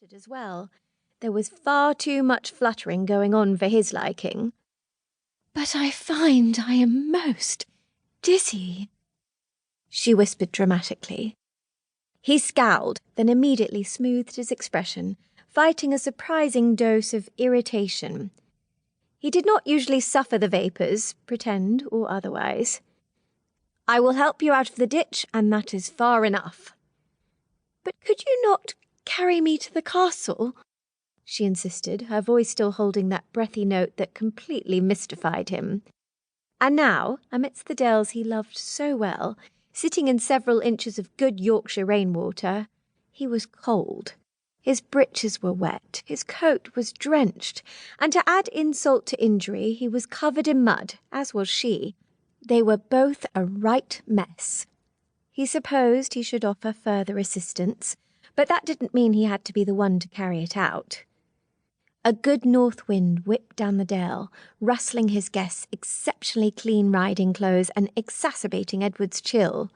flustered as well. There was far too much fluttering going on for his liking. "But I find I am most dizzy," she whispered dramatically. He scowled, then immediately smoothed his expression, fighting a surprising dose of irritation. He did not usually suffer the vapours, pretend or otherwise. "I will help you out of the ditch, and that is far enough." "But could you not carry me to the castle?" she insisted, her voice still holding that breathy note that completely mystified him. And now, amidst the dells he loved so well, sitting in several inches of good Yorkshire rainwater, he was cold. His breeches were wet, his coat was drenched, and to add insult to injury, he was covered in mud, as was she. They were both a right mess. He supposed he should offer further assistance, but that didn't mean he had to be the one to carry it out. A good north wind whipped down the dale, rustling his guest's exceptionally clean riding clothes and exacerbating Edward's chill.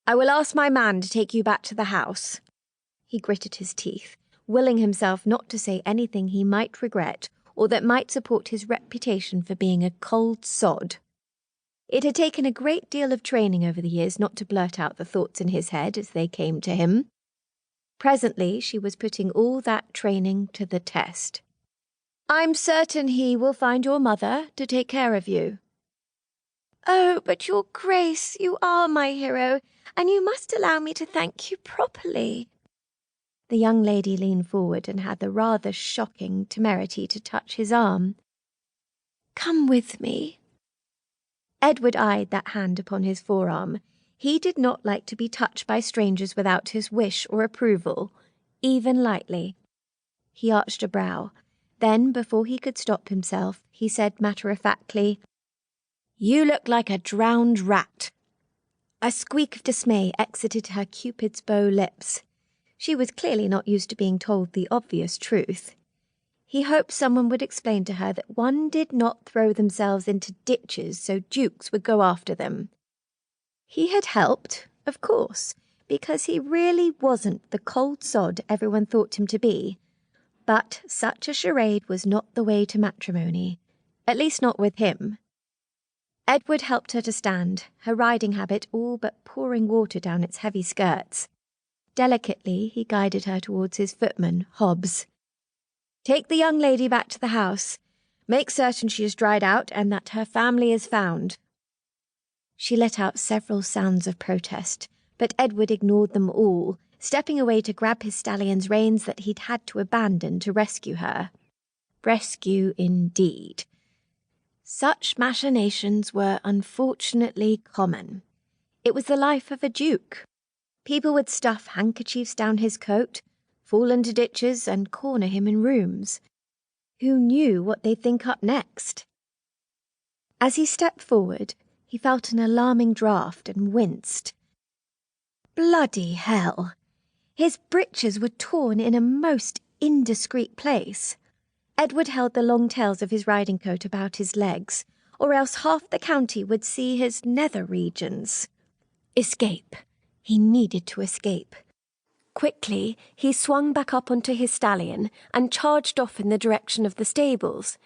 "I will ask my man to take you back to the house." He gritted his teeth, willing himself not to say anything he might regret or that might support his reputation for being a cold sod. It had taken a great deal of training over the years not to blurt out the thoughts in his head as they came to him. Presently she was putting all that training to the test. "I'm certain he will find your mother to take care of you." "Oh, but your Grace, you are my hero, and you must allow me to thank you properly." The young lady leaned forward and had the rather shocking temerity to touch his arm. "Come with me." Edward eyed that hand upon his forearm. He did not like to be touched by strangers without his wish or approval, even lightly. He arched a brow. Then, before he could stop himself, he said matter-of-factly, "You look like a drowned rat." A squeak of dismay exited her Cupid's bow lips. She was clearly not used to being told the obvious truth. He hoped someone would explain to her that one did not throw themselves into ditches so dukes would go after them. He had helped, of course, because he really wasn't the cold sod everyone thought him to be. But such a charade was not the way to matrimony, at least not with him. Edward helped her to stand, her riding habit all but pouring water down its heavy skirts. Delicately he guided her towards his footman, Hobbs. "Take the young lady back to the house. Make certain she is dried out and that her family is found." She let out several sounds of protest, but Edward ignored them all, stepping away to grab his stallion's reins that he'd had to abandon to rescue her. Rescue indeed. Such machinations were unfortunately common. It was the life of a duke. People would stuff handkerchiefs down his coat, fall into ditches, and corner him in rooms. Who knew what they'd think up next? As he stepped forward, he felt an alarming draught and winced. Bloody hell! His breeches were torn in a most indiscreet place. Edward held the long tails of his riding coat about his legs, or else half the county would see his nether regions. Escape. He needed to escape. Quickly, he swung back up onto his stallion and charged off in the direction of the stables,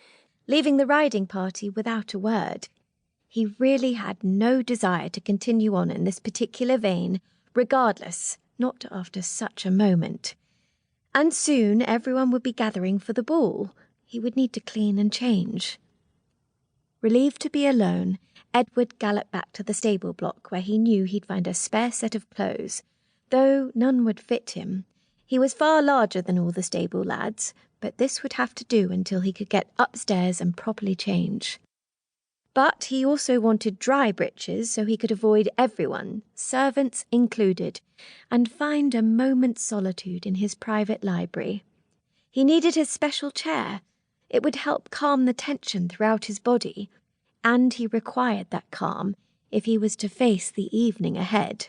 leaving the riding party without a word. He really had no desire to continue on in this particular vein, regardless, not after such a moment. And soon everyone would be gathering for the ball. He would need to clean and change. Relieved to be alone, Edward galloped back to the stable block where he knew he'd find a spare set of clothes, though none would fit him. He was far larger than all the stable lads, but this would have to do until he could get upstairs and properly change. But he also wanted dry breeches so he could avoid everyone, servants included, and find a moment's solitude in his private library. He needed his special chair. It would help calm the tension throughout his body, and he required that calm if he was to face the evening ahead.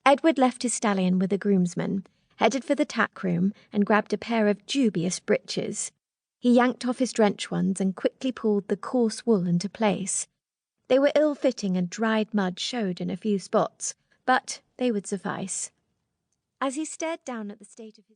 Edward left his stallion with a groomsman, headed for the tack room, and grabbed a pair of dubious breeches. He yanked off his drenched ones and quickly pulled the coarse wool into place. They were ill-fitting and dried mud showed in a few spots, but they would suffice. As he stared down at the state of his